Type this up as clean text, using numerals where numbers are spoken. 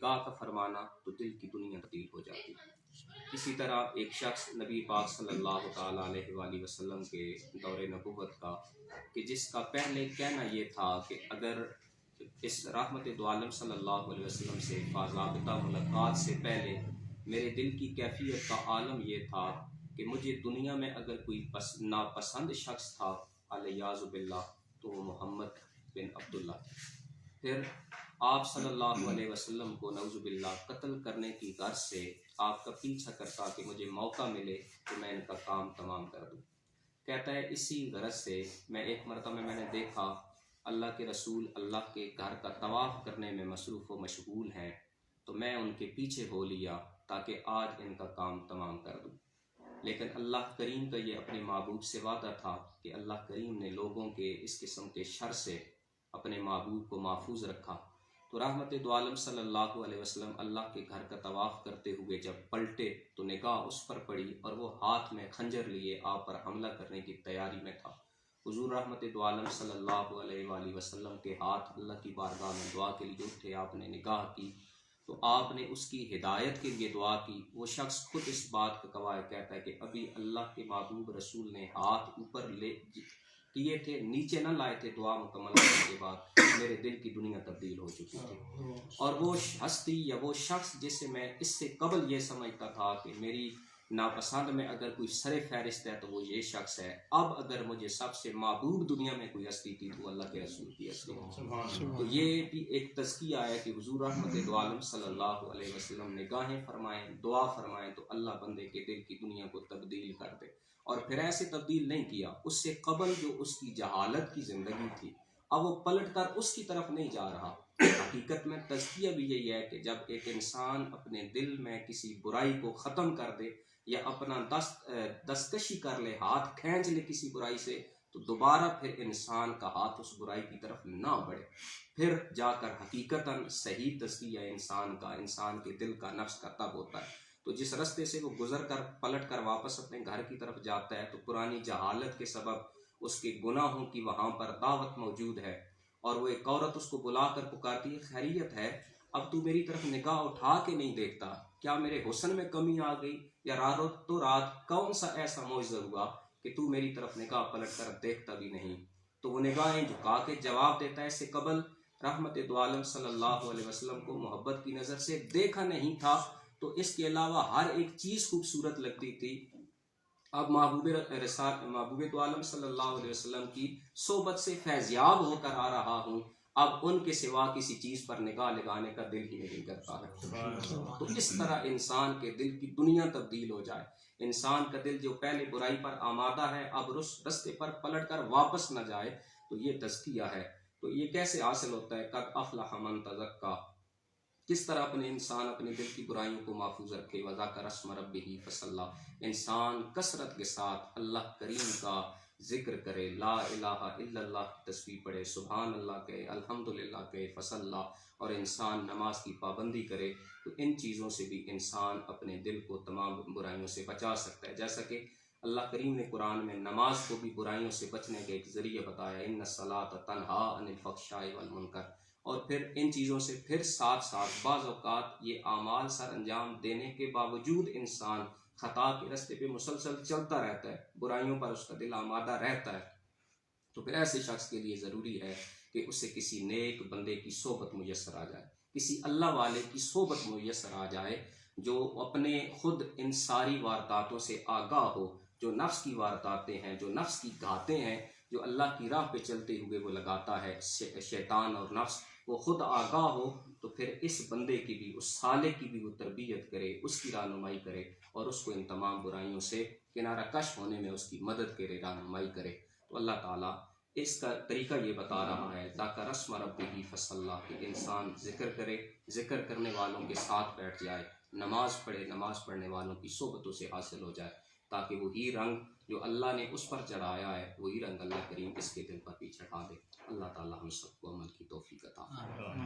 نگاہ کا فرمانا تو دل کی دنیا تبدیل ہو جاتی ہے۔ اسی طرح ایک شخص نبی پاک صلی اللہ تعالیٰ علیہ وآلہ وسلم کے دور نبوت کا کہ جس کا پہلے کہنا یہ تھا کہ اگر اس رحمت دو عالم صلی اللہ علیہ وسلم سے باضابطہ ملاقات سے پہلے میرے دل کی کیفیت کا عالم یہ تھا کہ مجھے دنیا میں اگر کوئی ناپسند شخص تھا الیاذ باللہ تو وہ محمد بن عبداللہ تھے۔ پھر آپ صلی اللہ علیہ وسلم کو نعوذ باللہ قتل کرنے کی غرض سے آپ کا پیچھا کرتا کہ مجھے موقع ملے کہ میں ان کا کام تمام کر دوں۔ کہتا ہے اسی غرض سے میں ایک مرتبہ میں نے دیکھا اللہ کے رسول اللہ کے گھر کا طواف کرنے میں مصروف و مشغول ہیں، تو میں ان کے پیچھے ہو لیا تاکہ آج ان کا کام تمام کر دوں۔ لیکن اللہ کریم کا یہ اپنے محبوب سے وعدہ تھا کہ اللہ کریم نے لوگوں کے اس قسم کے شر سے اپنے محبوب کو محفوظ رکھا۔ تو رحمت دو عالم صلی اللہ علیہ وسلم اللہ کے گھر کا طواف کرتے ہوئے جب پلٹے تو نگاہ اس پر پڑی اور وہ ہاتھ میں خنجر لیے آپ پر حملہ کرنے کی تیاری میں تھا۔ حضور رحمت دو عالم صلی اللہ علیہ وآلہ وسلم کے ہاتھ اللہ کی بارگاہ میں دعا کے لیے اٹھے، آپ نے نگاہ کی تو آپ نے اس کی ہدایت کے لیے دعا کی۔ وہ شخص خود اس بات کا گواہ کہتا ہے کہ ابھی اللہ کے محبوب رسول نے ہاتھ اوپر لے کیے تھے، نیچے نہ لائے تھے، دعا مکمل کرنے کے بعد میرے دل کی دنیا تبدیل ہو چکی تھی۔ اور وہ ہستی یا وہ شخص جسے میں اس سے قبل یہ سمجھتا تھا کہ میری ناپسند میں اگر کوئی سر فہرست ہے تو وہ یہ شخص ہے، اب اگر مجھے سب سے محبوب دنیا میں کوئی ہستی تھی تو اللہ کے رسول کی ہستی ہے۔ تو یہ بھی ایک تزکیہ ہے کہ حضور رحمت دو عالم صلی اللہ علیہ وسلم نگاہیں فرمائیں، دعا فرمائیں تو اللہ بندے کے دل کی دنیا کو تبدیل کر دے۔ اور پھر ایسے تبدیل نہیں کیا، اس سے قبل جو اس کی جہالت کی زندگی تھی اب وہ پلٹ کر اس کی طرف نہیں جا رہا۔ حقیقت میں تزکیہ بھی یہی ہے کہ جب ایک انسان اپنے دل میں کسی برائی کو ختم کر دے یا اپنا دستکشی کر لے، ہاتھ کھینچ لے کسی برائی سے، تو دوبارہ پھر انسان کا ہاتھ اس برائی کی طرف نہ بڑھے، پھر جا کر حقیقتاً صحیح تزکیہ انسان کے دل کا نفس کا تب ہوتا ہے۔ تو جس رستے سے وہ گزر کر پلٹ کر واپس اپنے گھر کی طرف جاتا ہے تو پرانی جہالت کے سبب اس کے گناہوں کی وہاں پر دعوت موجود ہے، اور وہ ایک عورت اس کو بلا کر پکارتی ہے، خیریت ہے، اب تو میری طرف نگاہ اٹھا کے نہیں دیکھتا، کیا میرے حسن میں کمی آ گئی یا رات کون سا ایسا معجزہ ہوا کہ تو میری طرف نگاہ پلٹ کر دیکھتا بھی نہیں؟ تو وہ نگاہیں جھکا کے جواب دیتا ہے، اس سے قبل رحمت دو عالم صلی اللہ علیہ وسلم کو محبت کی نظر سے دیکھا نہیں تھا، تو اس کے علاوہ ہر ایک چیز خوبصورت لگتی تھی۔ اب محبوب دو عالم صلی اللہ علیہ وسلم کی صحبت سے فیضیاب ہو کر آ رہا ہوں، اب ان کے سوا کسی چیز پر نگاہ لگانے کا دل ہی نہیں کرتا ہے۔ تو اس طرح انسان کے دل کی دنیا تبدیل ہو جائے، انسان کا دل جو پہلے برائی پر آمادہ ہے اب رستے پر پلٹ کر واپس نہ جائے، تو یہ تزکیہ ہے۔ تو یہ کیسے حاصل ہوتا ہے؟ قد افلح من تزکا، کس طرح انسان اپنے دل کی برائیوں کو محفوظ رکھے۔ وذکر اسم ربہ فصلی، انسان کثرت کے ساتھ اللہ کریم کا ذکر کرے، لا الہ الا اللہ کی تسبیح پڑھے، سبحان اللہ کہے، الحمدللہ کہے، فصلی، اور انسان نماز کی پابندی کرے، تو ان چیزوں سے بھی انسان اپنے دل کو تمام برائیوں سے بچا سکتا ہے۔ جیسا کہ اللہ کریم نے قرآن میں نماز کو بھی برائیوں سے بچنے کے ایک ذریعہ بتایا، ان الصلاۃ تنہی عن الفحشاء والمنکر، اور پھر ان چیزوں سے پھر ساتھ ساتھ بعض اوقات یہ اعمال سر انجام دینے کے باوجود انسان خطا کے راستے پہ مسلسل چلتا رہتا ہے، برائیوں پر اس کا دل آمادہ رہتا ہے، تو پھر ایسے شخص کے لیے ضروری ہے کہ اسے کسی نیک بندے کی صحبت میسر آ جائے، کسی اللہ والے کی صحبت میسر آ جائے جو اپنے خود ان ساری وارداتوں سے آگاہ ہو، جو نفس کی وارداتیں ہیں، جو نفس کی گھاتیں ہیں، جو اللہ کی راہ پہ چلتے ہوئے وہ لگاتا ہے شیطان اور نفس، وہ خود آگاہ ہو، تو پھر اس بندے کی بھی، اس صالح کی بھی وہ تربیت کرے، اس کی رہنمائی کرے، اور اس کو ان تمام برائیوں سے کنارہ کش ہونے میں اس کی مدد کرے، رہنمائی کرے۔ تو اللہ تعالیٰ اس کا طریقہ یہ بتا رہا ہے، ذکر اسم ربہ فصلی، کہ انسان ذکر کرے، ذکر کرنے والوں کے ساتھ بیٹھ جائے، نماز پڑھے، نماز پڑھنے والوں کی صحبتوں سے حاصل ہو جائے، تاکہ وہی رنگ جو اللہ نے اس پر چڑھایا ہے وہی رنگ اللہ کریم اس کے دل پر بھی چڑھا دے۔ اللہ تعالیٰ ہم سب کو عمل کی توفیق عطا فرمائے۔